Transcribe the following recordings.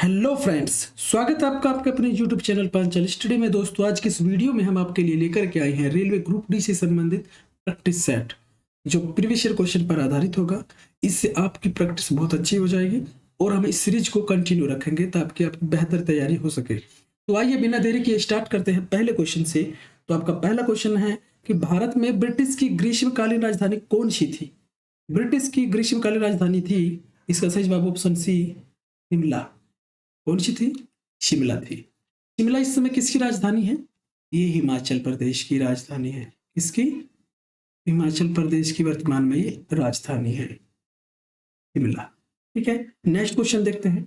Hello friends, स्वागत है आपका आपके अपने यूट्यूब चैनल पांचल स्टडी में। दोस्तों, आज की इस वीडियो में हम आपके लिए लेकर के आए हैं रेलवे ग्रुप डी से संबंधित प्रैक्टिस सेट, जो प्रीवियस ईयर क्वेश्चन पर आधारित होगा। इससे आपकी प्रैक्टिस बहुत अच्छी हो जाएगी और हम इस सीरीज को कंटिन्यू रखेंगे ताकि आपकी बेहतर तैयारी हो सके। तो आइए बिना देरी किए स्टार्ट करते हैं पहले क्वेश्चन से। तो आपका पहला क्वेश्चन है कि भारत में ब्रिटिश की ग्रीष्मकालीन राजधानी कौन सी थी? ब्रिटिश की ग्रीष्मकालीन राजधानी थी, इसका सही जवाब ऑप्शन सी, शिमला। कौन सी थी? शिमला थी। शिमला इस समय किसकी राजधानी है? ये हिमाचल प्रदेश की राजधानी है। किसकी? हिमाचल प्रदेश की वर्तमान में ये राजधानी है शिमला। ठीक है, नेक्स्ट क्वेश्चन देखते हैं।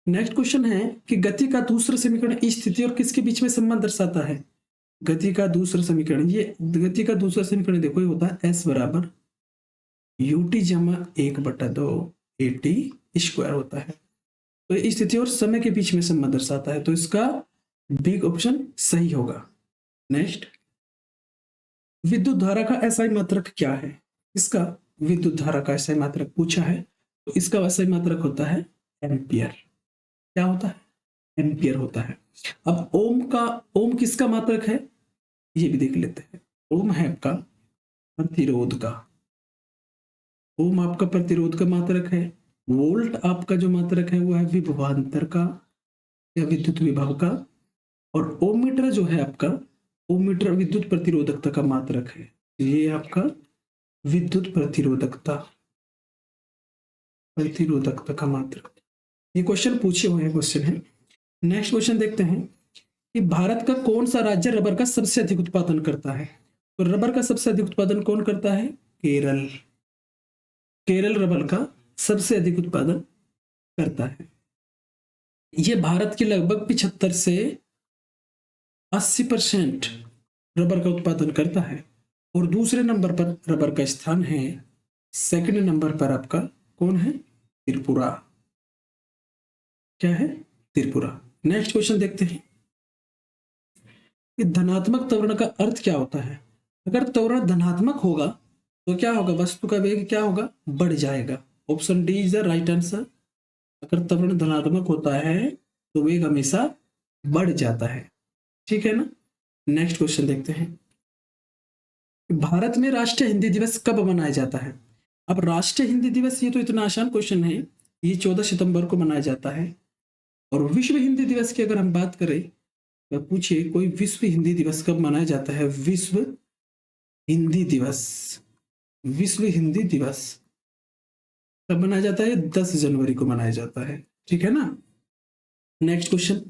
नेक्स्ट क्वेश्चन है कि गति का दूसरा समीकरण स्थिति और किसके बीच में संबंध दर्शाता है? गति का दूसरा समीकरण, ये गति का दूसरा समीकरण देखो, ये होता है एस बराबर यूटी जमा 1/2 एटी स्क्वायर होता है। तो स्थिति और समय के बीच में संबंध दर्शाता है, तो इसका बिग ऑप्शन सही होगा। नेक्स्ट, विद्युत धारा का एसआई मात्रक क्या है? इसका विद्युत धारा का एसआई मात्रक पूछा है, तो इसका एसआई मात्रक होता है एम्पियर। क्या होता है? एम्पियर होता है। अब ओम किसका मात्रक है, ये भी देख लेते हैं। ओम है आपका प्रतिरोध का, ओम आपका प्रतिरोध का मात्रक है। वोल्ट आपका जो मात्रक है वो है विभवांतर का या विद्युत विभव का। और ओम मीटर जो है आपका, ओम मीटर विद्युत प्रतिरोधकता का मात्रक है। ये आपका विद्युत प्रतिरोधकता का मात्रक। ये क्वेश्चन पूछे हुए हैं, क्वेश्चन है। नेक्स्ट क्वेश्चन देखते हैं कि भारत का कौन सा राज्य रबर का सबसे अधिक उत्पादन करता है? तो रबर का सबसे अधिक उत्पादन कौन करता है? केरल। केरल रबर का सबसे अधिक उत्पादन करता है। ये भारत के लगभग 75 से 80% रबर का उत्पादन करता है। और दूसरे नंबर पर रबर का स्थान है, सेकंड नंबर पर आपका कौन है? त्रिपुरा। क्या है? त्रिपुरा। नेक्स्ट क्वेश्चन देखते हैं कि धनात्मक त्वरण का अर्थ क्या होता है? अगर त्वरण धनात्मक होगा तो क्या होगा? वस्तु का वेग क्या होगा? बढ़ जाएगा। Option D is the right answer. अगर त्वरण धनात्मक होता है तो वेग हमेशा बढ़ जाता है। ठीक है ना? नेक्स्ट क्वेश्चन देखते हैं, भारत में राष्ट्रीय हिंदी दिवस कब मनाया जाता है? अब राष्ट्रीय हिंदी दिवस, ये तो इतना आसान क्वेश्चन है, ये 14 सितंबर को मनाया जाता है। और विश्व हिंदी दिवस की अगर हम बात करें तो पूछिए कोई विश्व हिंदी दिवस कब मनाया जाता है? विश्व हिंदी दिवस, विश्व हिंदी दिवस कब मनाया जाता है? 10 जनवरी को मनाया जाता है। ठीक है ना? नेक्स्ट क्वेश्चन,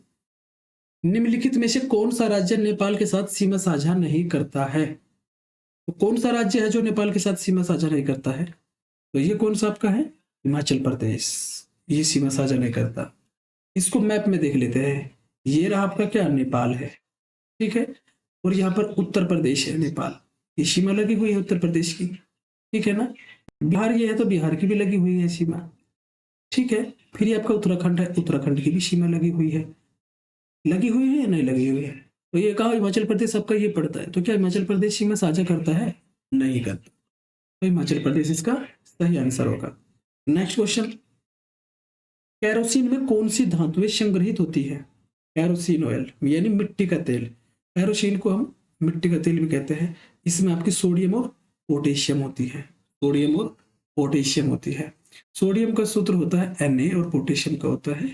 निम्नलिखित में से कौन सा राज्य नेपाल के साथ सीमा साझा नहीं करता है? तो कौन सा राज्य है जो नेपाल के साथ सीमा साझा नहीं करता है? तो ये कौन सा आपका है? हिमाचल प्रदेश। ये सीमा साझा नहीं करता। इसको मैप में देख लेते हैं। ये रहा आपका क्या? नेपाल है। ठीक है, और यहाँ पर उत्तर प्रदेश है, नेपाल। ये सीमा लगी हुई है उत्तर प्रदेश की। ठीक है ना? बिहार ये है तो बिहार की भी लगी हुई है सीमा। ठीक है, फिर ये आपका उत्तराखंड है, उत्तराखंड की भी सीमा लगी हुई है। लगी हुई है या नहीं लगी हुई है? तो ये कहा हिमाचल प्रदेश सबका ये पड़ता है, तो क्या हिमाचल प्रदेश सीमा साझा करता है? नहीं करता। तो हिमाचल प्रदेश इसका सही आंसर होगा। नेक्स्ट क्वेश्चन, कैरोसिन में कौन सी धातुएं संग्रहित होती है? कैरोसिन ऑयल यानी मिट्टी का तेल। कैरोसिन को हम मिट्टी का तेल भी कहते हैं। इसमें आपकी सोडियम और पोटेशियम होती है। सोडियम और पोटेशियम होती है। सोडियम का सूत्र होता है Na और पोटेशियम का होता है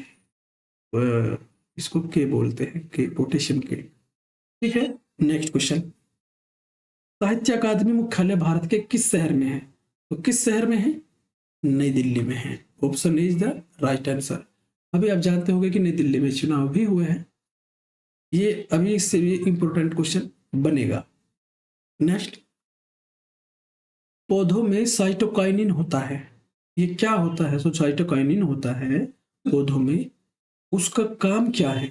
इसको के बोलते हैं, के, पोटेशियम के। ठीक है, नेक्स्ट क्वेश्चन, साहित्य अकादमी मुख्यालय भारत के किस शहर में है? तो किस शहर में है? नई दिल्ली में है। Option is the right answer. अभी आप जानते होंगे कि नई दिल्ली में चुनाव भी हुए हैं। ये अभी इससे भी इंपॉर्टेंट क्वेश्चन बनेगा। नेक्स्ट, पौधों में साइटोकाइनिन होता है, ये क्या होता है? सो साइटोकाइनिन होता है पौधों में, उसका काम क्या है?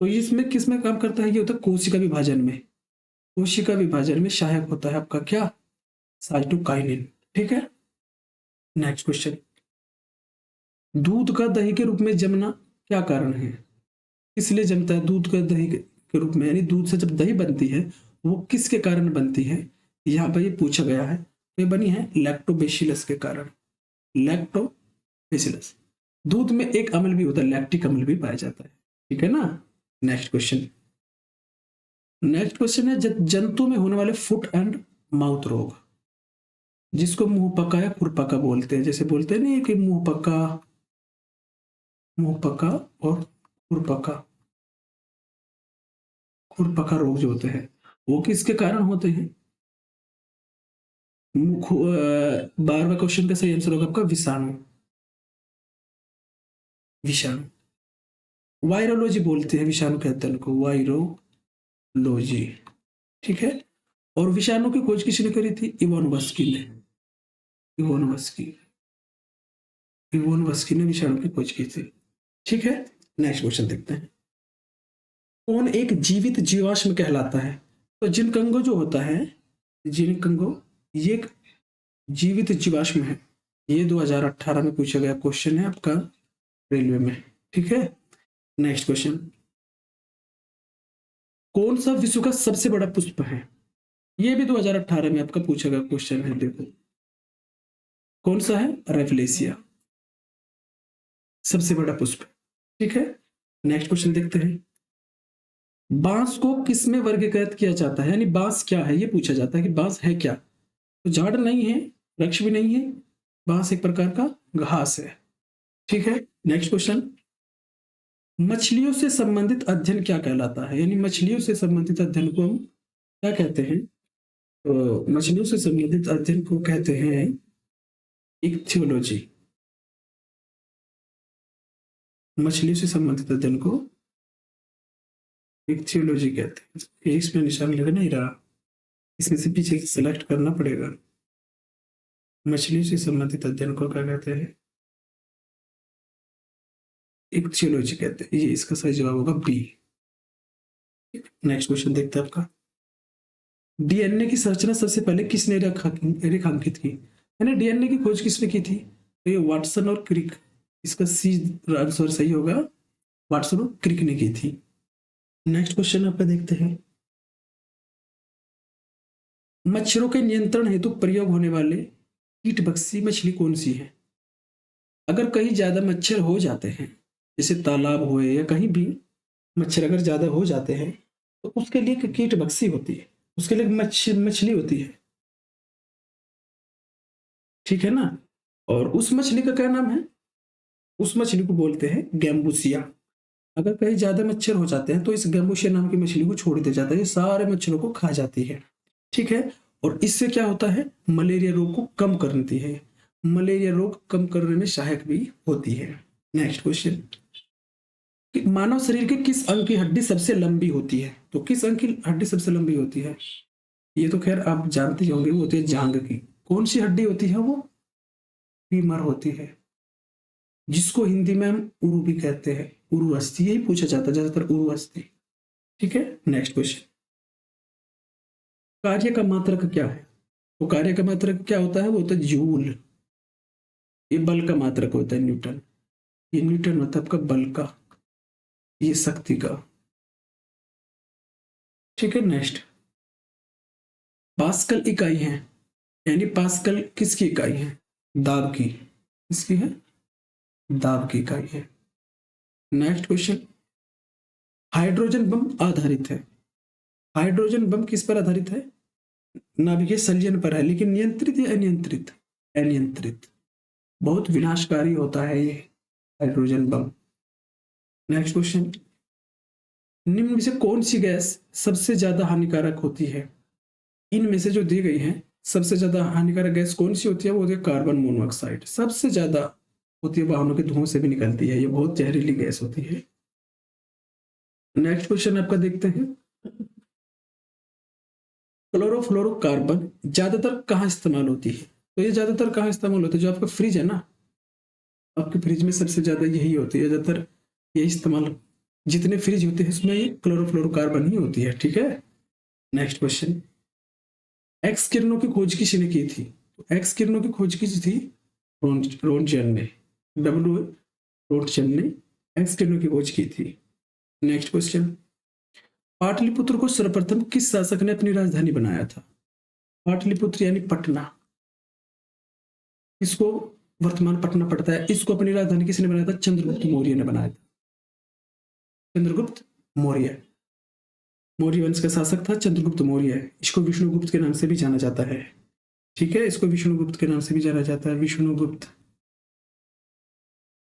तो इसमें किस में काम करता है? ये होता है कोशिका विभाजन में। कोशिका विभाजन में सहायक होता है आपका क्या? साइटोकाइनिन। ठीक है, नेक्स्ट क्वेश्चन, दूध का दही के रूप में जमना क्या कारण है? इसलिए जमता है दूध का दही के रूप में, यानी दूध से जब दही बनती है वो किसके कारण बनती है? यहाँ पर ये पूछा गया है। तो ये बनी है लैक्टोबैसिलस के कारण। लैक्टोबैसिलस। दूध में एक अम्ल भी होता है, लैक्टिक अम्ल भी पाया जाता है, ठीक है ना। नेक्स्ट क्वेश्चन, नेक्स्ट क्वेश्चन है जंतु में होने वाले फुट एंड माउथ रोग, जिसको मुंह पका या खुरपका बोलते हैं। जैसे बोलते हैं नहीं कि मुंह पका, मुंह पका और खुरपका, खुरपका रोग जो होते हैं वो किसके कारण होते हैं? 12वां क्वेश्चन का सही आंसर होगा आपका विषाणु, विषाणु। वायरोलॉजी बोलते हैं विषाणु के अध्ययन को, वायरोलॉजी, ठीक है। और विषाणु की खोज किसने करी थी? इवान वस्की ने, इवान वस्की, इवान वस्की ने विषाणु की खोज की थी, ठीक है। नेक्स्ट क्वेश्चन देखते हैं, कौन एक जीवित जीवाश्म कहलाता है? तो जिनकंगो जो होता है, जिनकंगो, ये एक जीवित जीवाश्म है। ये 2018 में पूछा गया क्वेश्चन है आपका रेलवे में, ठीक है। नेक्स्ट क्वेश्चन, कौन सा विश्व का सबसे बड़ा पुष्प है? ये भी 2018 में आपका पूछा गया क्वेश्चन है, देखो कौन सा है? रेफलेसिया, सबसे बड़ा पुष्प, ठीक है। नेक्स्ट क्वेश्चन देखते हैं, बांस को किस में वर्गीकृत किया जाता है? यानी बांस क्या है ये पूछा जाता है कि बांस है क्या। तो झाड़ नहीं है, वृक्ष भी नहीं है, बांस एक प्रकार का घास है, ठीक है। नेक्स्ट क्वेश्चन, मछलियों से संबंधित अध्ययन क्या कहलाता है? यानी मछलियों से संबंधित अध्ययन को हम क्या कहते हैं? तो मछलियों से संबंधित अध्ययन को कहते हैं इक्थियोलॉजी, मछलियों से संबंधित अध्ययन को इक्थियोलॉजी कहते हैं। ये इसमें निशान लग नहीं रहा, इसमें से पीछे सेलेक्ट करना पड़ेगा। मछलियों से संबंधित अध्ययन को क्या कहते हैं? इक्थियोलॉजी कहते हैं। ये इसका सही जवाब होगा बी। नेक्स्ट क्वेश्चन देखते हैं आपका, डीएनए की संरचना सबसे पहले किसने रेखांकित की? यानी डीएनए की खोज किसने की थी? तो ये वाटसन और क्रिक, इसका सी आंसर सही होगा, वाटसन और क्रिक ने की थी। नेक्स्ट क्वेश्चन आपका देखते हैं, मच्छरों के नियंत्रण हेतु प्रयोग होने वाले कीटभक्षी मछली कौन सी है? अगर कहीं ज्यादा मच्छर हो जाते हैं, जैसे तालाब हुए या कहीं भी मच्छर अगर ज्यादा हो जाते हैं, तो उसके लिए एक कीटभक्षी होती है, उसके लिए मछली होती है, ठीक है ना। और उस मछली का क्या नाम है? उस मछली को बोलते हैं गैम्बूसिया। अगर कहीं ज्यादा मच्छर हो जाते हैं तो इस गैम्बूसिया नाम की मछली को छोड़ दिया जाता है, ये सारे मच्छरों को खा जाती है, ठीक है। और इससे क्या होता है? मलेरिया रोग को कम करती है, मलेरिया रोग कम करने में सहायक भी होती है। नेक्स्ट क्वेश्चन, मानव शरीर के किस अंग की हड्डी सबसे लंबी होती है? तो किस अंग की हड्डी सबसे लंबी होती है? ये तो खैर आप जानते ही होंगे, वो होती है जांघ की। कौन सी हड्डी होती है वो? फीमर होती है, जिसको हिंदी में हम उरु भी कहते हैं, उरु अस्थि, यही पूछा जाता है ज्यादातर, उरु अस्थि, ठीक है। नेक्स्ट क्वेश्चन, कार्य का मात्रक क्या है? तो कार्य का मात्रक क्या होता है? वो होता है जूल। ये बल का मात्रक होता है न्यूटन, ये न्यूटन होता है आपका बल का, ये शक्ति का, ठीक है। नेक्स्ट, पास्कल इकाई है, यानी पास्कल किसकी इकाई है? दाब की, किसकी है? दाब की इकाई है। नेक्स्ट क्वेश्चन, हाइड्रोजन बम आधारित है, हाइड्रोजन बम किस पर आधारित है? नाभिकीय संलयन पर है, लेकिन नियंत्रित या अनियंत्रित? अनियंत्रित, बहुत विनाशकारी होता है ये हाइड्रोजन बम। नेक्स्ट क्वेश्चन, निम्न में से कौन सी गैस सबसे ज्यादा हानिकारक होती है? इनमें से जो दी गई है सबसे ज्यादा हानिकारक गैस कौन सी होती है? वो होती है कार्बन मोनोऑक्साइड, सबसे ज्यादा होती है, वाहनों के धुआं से भी निकलती है, ये बहुत जहरीली गैस होती है। नेक्स्ट क्वेश्चन आपका देखते हैं, क्लोरोफ्लोरोकार्बन ज्यादातर कहाँ इस्तेमाल होती है? तो ये ज्यादातर कहाँ इस्तेमाल होती है? जो आपका फ्रिज है ना, आपके फ्रिज में सबसे ज्यादा यही होती है, ज्यादातर यही इस्तेमाल, जितने फ्रिज होते हैं उसमें ये क्लोरोफ्लोरोकार्बन ही होती है, ठीक है। नेक्स्ट क्वेश्चन, एक्स किरणों की खोज किसने की थी? तो एक्स किरणों की खोज की थी रोन्टगेन ने, डब्ल्यू रोन्टगेन ने एक्स किरणों की खोज की थी। नेक्स्ट क्वेश्चन, पाटलिपुत्र को सर्वप्रथम किस शासक ने अपनी राजधानी बनाया था? पाटलिपुत्र यानी पटना, इसको वर्तमान पटना पड़ता है। इसको अपनी राजधानी किसने बनाया था? चंद्रगुप्त मौर्य ने बनाया था। चंद्रगुप्त मौर्य, मौर्य वंश का शासक था चंद्रगुप्त मौर्य। इसको विष्णुगुप्त के नाम से भी जाना जाता है। ठीक है, इसको विष्णुगुप्त के नाम से भी जाना जाता है। विष्णुगुप्त,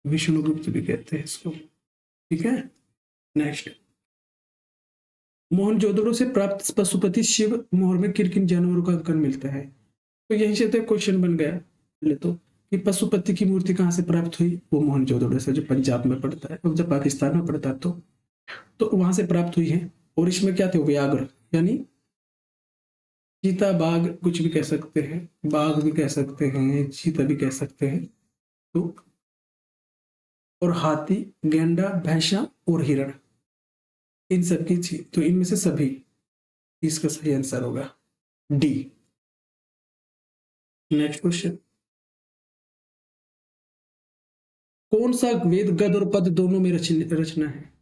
विष्णुगुप्त भी कहते हैं इसको। ठीक है, नेक्स्ट, मोहनजोदड़ो से प्राप्त पशुपति शिव मोहर में किन किन जानवरों का अंकन मिलता है? तो यहीं से तो क्वेश्चन बन गया पहले तो कि पशुपति की मूर्ति कहाँ से प्राप्त हुई? वो मोहनजोदड़ो से, जो पंजाब में पड़ता है, जब पाकिस्तान में पड़ता है तो वहां से प्राप्त हुई है। और इसमें क्या थे? व्याघ्र, यानी चीता बाघ, कुछ भी कह सकते हैं, बाघ भी कह सकते हैं, चीता भी कह सकते हैं। तो और हाथी, गैंडा, भैंसा और हिरण, इन सब की थी। तो इनमें से सभी, इसका सही आंसर होगा डी। नेक्स्ट क्वेश्चन, कौन सा वेद गद और पद दोनों में रचना है?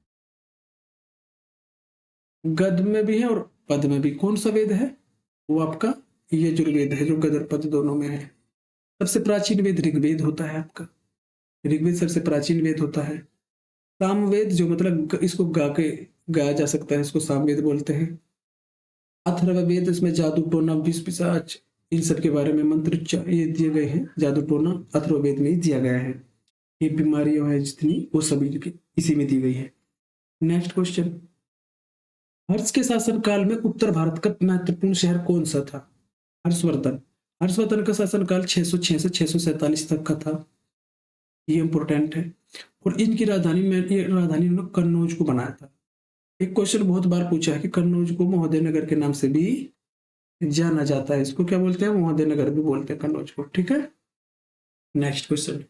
गद में भी है और पद में भी। कौन सा वेद है? वो आपका यजुर्वेद है, जो गद और पद दोनों में है। सबसे प्राचीन वेद ऋग्वेद होता है आपका। ऋग्वेद सबसे प्राचीन वेद होता है। सामवेद, जो मतलब इसको गा के गाया जा सकता है, इसको सामवेद बोलते हैं। अथर्ववेद, इसमें जादू टोना विष पिशाच इन सब के बारे में मंत्र ये दिए गए हैं। जादू टोना अथर्ववेद में ही दिया गया है। ये बीमारियां हैं जितनी, वो सभी इसी में दी गई है। नेक्स्ट क्वेश्चन, हर्ष के शासन काल में उत्तर भारत का महत्वपूर्ण शहर कौन सा था? हर्षवर्धन। हर्षवर्धन का शासन काल 606 से 647 तक का था। ये इंपोर्टेंट है। और इनकी राजधानी में, ये राजधानी उन्होंने कन्नौज को बनाया था। एक क्वेश्चन बहुत बार पूछा है कि कन्नौज को महोदय नगर के नाम से भी जाना जाता है। इसको क्या बोलते हैं? महोदय नगर भी बोलते हैं कन्नौज को। ठीक है, नेक्स्ट क्वेश्चन,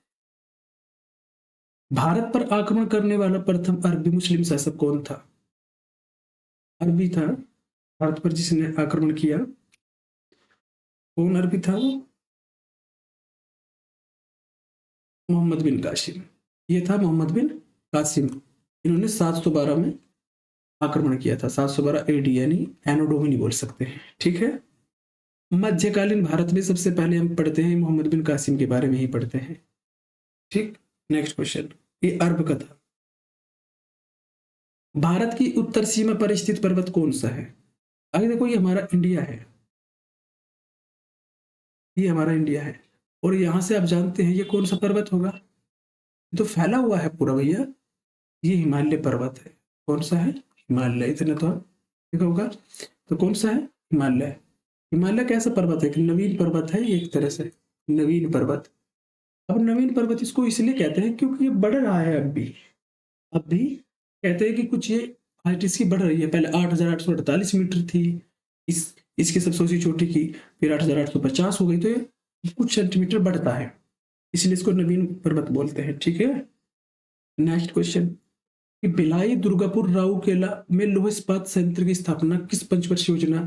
भारत पर आक्रमण करने वाला प्रथम अरबी मुस्लिम शासक कौन था? अरबी था भारत पर जिसने आक्रमण किया। कौन अरबी था वो? मोहम्मद बिन कासिम। ये था मोहम्मद बिन कासिम। इन्होंने 712 में आक्रमण किया था। 712 एडी, यानी एनो डोमिनी बोल सकते हैं। ठीक है, मध्यकालीन भारत में सबसे पहले हम पढ़ते हैं मोहम्मद बिन कासिम के बारे में ही पढ़ते हैं। ठीक, नेक्स्ट क्वेश्चन, ये अरब का था। भारत की उत्तर सीमा पर स्थित पर्वत कौन सा है? आगे देखो, ये हमारा इंडिया है। ये हमारा इंडिया है। और यहां से आप जानते हैं ये कौन सा पर्वत होगा? ये तो फैला हुआ है पूरा भैया। ये हिमालय पर्वत है। कौन सा है? हिमालय। इतना तो देखा होगा। तो कौन सा है? हिमालय। हिमालय कैसा पर्वत है? कि नवीन पर्वत है ये, एक तरह से नवीन पर्वत। अब नवीन पर्वत इसको इसलिए कहते हैं क्योंकि ये बढ़ रहा है अब भी कहते हैं कि कुछ ये हाइट इसकी बढ़ रही है। पहले 8,848 मीटर थी, इस इसकी सबसे ऊंची चोटी की, फिर 8,850 हो गई। तो ये कुछ सेंटीमीटर बढ़ता है, इसलिए इसको नवीन पर्वत बोलते हैं। ठीक है, नेक्स्ट क्वेश्चन, कि भिलाई दुर्गापुर राउरकेला में लौह इस्पात संयंत्र की स्थापना किस पंचवर्षीय योजना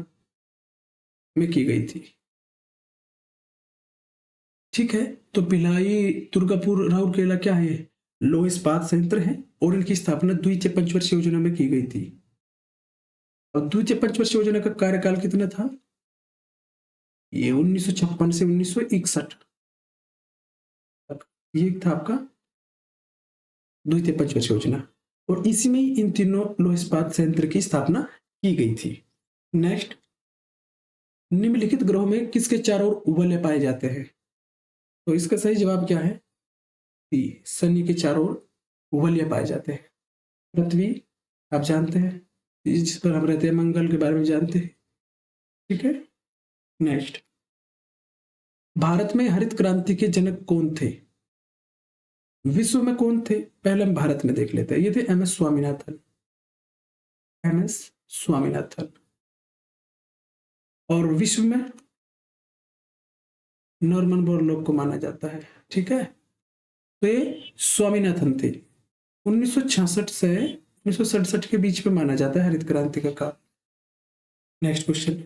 में की गई थी? ठीक है, तो भिलाई दुर्गापुर राउरकेला क्या है? लौह इस्पात संयंत्र है और इनकी स्थापना द्वितीय पंचवर्षीय योजना में की गई थी। और द्वितीय पंचवर्षीय योजना का कार्यकाल कितना था? ये 1956 से 1961 तक, ये था आपका द्वितीय पंचवर्षीय योजना। और इसी में इन तीनों लौह इस्पात संयंत्र की स्थापना की गई थी। नेक्स्ट, निम्नलिखित ग्रहों में किसके चारों ओर वलय पाए जाते हैं? तो इसका सही जवाब क्या है? सी, शनि के चारों ओर वलय पाए जाते हैं। पृथ्वी आप जानते हैं, जिस पर हम रहते हैं, मंगल के बारे में जानते हैं। ठीक है, नेक्स्ट, भारत में हरित क्रांति के जनक कौन थे? विश्व में कौन थे? पहले हम भारत में देख लेते हैं। ये थे एमएस स्वामीनाथन। एमएस स्वामीनाथन। और विश्व में नॉर्मन बोरलॉग को माना जाता है। ठीक है, तो ये स्वामीनाथन थे। 1966 से 1967 के बीच में माना जाता है हरित क्रांति का काल। नेक्स्ट क्वेश्चन,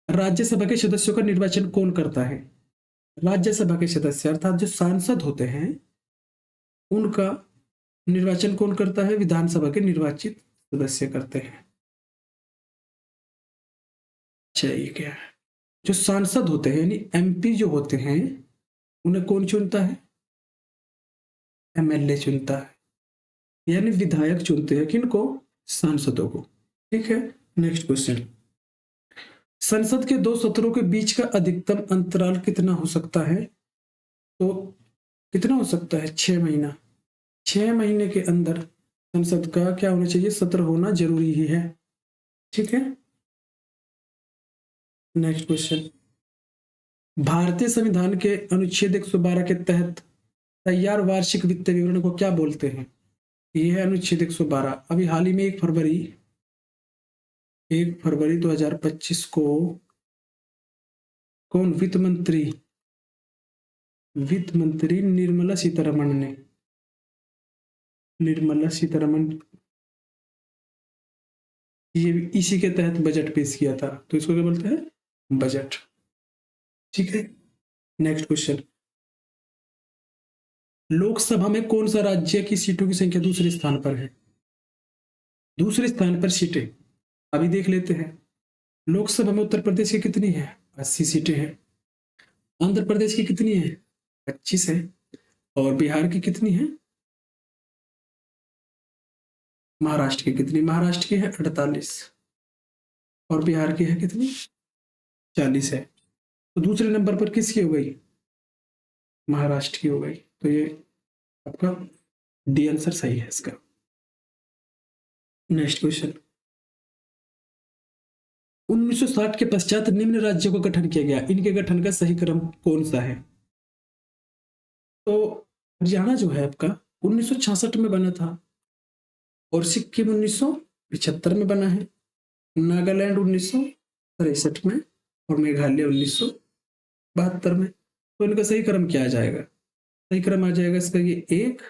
राज्यसभा के सदस्यों का निर्वाचन कौन करता है? राज्यसभा के सदस्य अर्थात जो सांसद होते हैं, उनका निर्वाचन कौन करता है? विधानसभा के निर्वाचित सदस्य करते हैं। अच्छा, ये क्या है? जो सांसद होते हैं, यानी एमपी जो होते हैं, उन्हें कौन चुनता है? एमएलए चुनता है, यानी विधायक चुनते हैं किनको? सांसदों को। ठीक है, नेक्स्ट क्वेश्चन। संसद के दो सत्रों के बीच का अधिकतम अंतराल कितना हो सकता है? तो कितना हो सकता है? 6 महीना। 6 महीने के अंदर संसद का क्या होना चाहिए? सत्र होना जरूरी ही है। ठीक है, नेक्स्ट क्वेश्चन। भारतीय संविधान के अनुच्छेद 112 के तहत तैयार वार्षिक वित्तीय विवरण को क्या बोलते हैं? ये है अनुच्छेद 112। अभी हाल ही में 1 फरवरी 2025 को कौन वित्त मंत्री निर्मला सीतारमण ये इसी के तहत बजट पेश किया था, तो इसको क्या बोलते हैं? बजट। ठीक है, नेक्स्ट क्वेश्चन। लोकसभा में कौन सा राज्य की सीटों की संख्या दूसरे स्थान पर है? दूसरे स्थान पर सीटें अभी देख लेते हैं। लोकसभा में उत्तर प्रदेश की कितनी है? 80 सीटें हैं। आंध्र प्रदेश की कितनी है? 25 है। और बिहार की कितनी है? महाराष्ट्र की कितनी? महाराष्ट्र की है 48 और बिहार की है कितनी? 40 है। तो दूसरे नंबर पर किसकी हो गई? महाराष्ट्र की हो गई। तो ये आपका डी आंसर सही है इसका। Next question. 1960 के पश्चात निम्न राज्यों का गठन किया गया, इनके गठन का सही क्रम कौन सा है? तो हरियाणा जो है आपका 1966 में बना था, और सिक्किम 1975 में बना है, नागालैंड 1963 में, और मेघालय 1972 में। तो इनका सही क्रम क्या आ जाएगा? सही क्रम आ जाएगा इसका ये 1,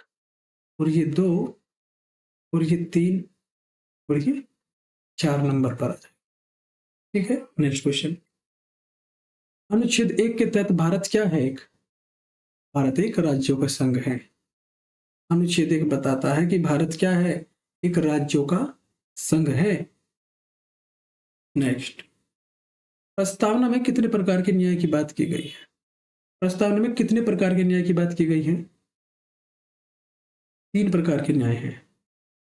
और ये 2, और ये 3, और ये 4 नंबर पर आ जाएगा। ठीक है, नेक्स्ट क्वेश्चन। अनुच्छेद 1 के तहत भारत क्या है? भारत एक राज्यों का संघ है। अनुच्छेद 1 बताता है कि भारत क्या है? एक राज्यों का संघ है। नेक्स्ट। प्रस्तावना में कितने प्रकार के न्याय की बात की गई है? प्रस्तावना में कितने प्रकार के न्याय की बात की गई है? 3 प्रकार के न्याय हैं।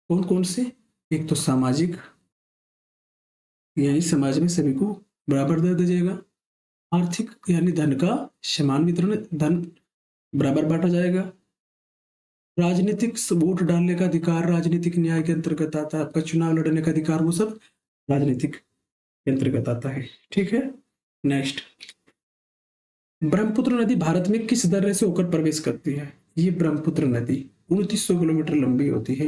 कौन कौन से? एक तो सामाजिक, यानी समाज में सभी को बराबर दर दिया जाएगा। आर्थिक, यानी धन का समान वितरण, धन बराबर बांटा जाएगा। राजनीतिक, वोट डालने का अधिकार राजनीतिक न्याय के अंतर्गत आता है। आपका चुनाव लड़ने का अधिकार, वो सब राजनीतिक के अंतर्गत आता है। ठीक है, नेक्स्ट। ब्रह्मपुत्र नदी भारत में किस दर्रे से होकर प्रवेश करती है? ये ब्रह्मपुत्र नदी 2900 किलोमीटर लंबी होती है।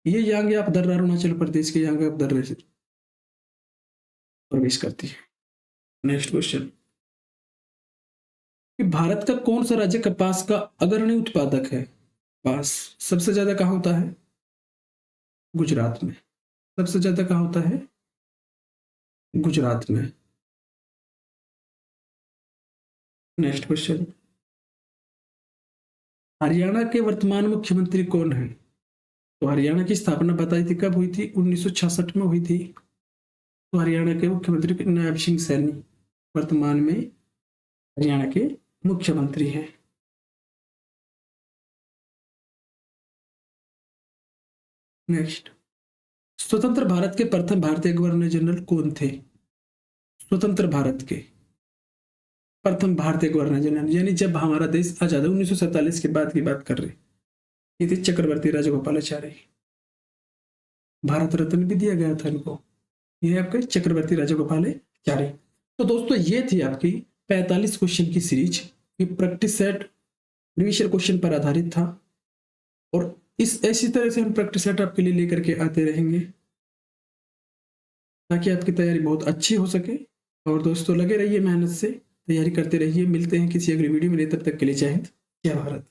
ये यांग दर्रा अरुणाचल प्रदेश के यांग दर्रे से प्रवेश करती है। Next question. कि भारत का कौन सा राज्य कपास का अग्रणी उत्पादक है? कपास सबसे ज्यादा कहाँ होता है? गुजरात में। सबसे ज्यादा कहाँ होता है? गुजरात में। Next question. हरियाणा के वर्तमान मुख्यमंत्री कौन है? तो हरियाणा की स्थापना बताई थी, कब हुई थी? 1966 में हुई थी। तो हरियाणा के मुख्यमंत्री नायब सिंह सैनी वर्तमान में हरियाणा के मुख्यमंत्री हैं। नेक्स्ट। स्वतंत्र भारत के प्रथम भारतीय गवर्नर जनरल कौन थे? स्वतंत्र भारत के प्रथम भारतीय गवर्नर जनरल, यानी जब हमारा देश आजाद, 1947 के बाद की बात कर रहे, ये थे चक्रवर्ती राजगोपालाचारी। भारत रत्न भी दिया गया था इनको। ये आपके चक्रवर्ती राजगोपालाचारी। तो दोस्तों ये थी आपकी 45 क्वेश्चन की सीरीज। ये प्रैक्टिस सेट प्रीवियस क्वेश्चन पर आधारित था, और ऐसी तरह से हम प्रैक्टिस सेट आपके लिए लेकर के आते रहेंगे ताकि आपकी तैयारी बहुत अच्छी हो सके। और दोस्तों लगे रहिए, मेहनत से तैयारी करते रहिए। मिलते हैं किसी अगली वीडियो में, तब तक के लिए जय हिंद, जय भारत।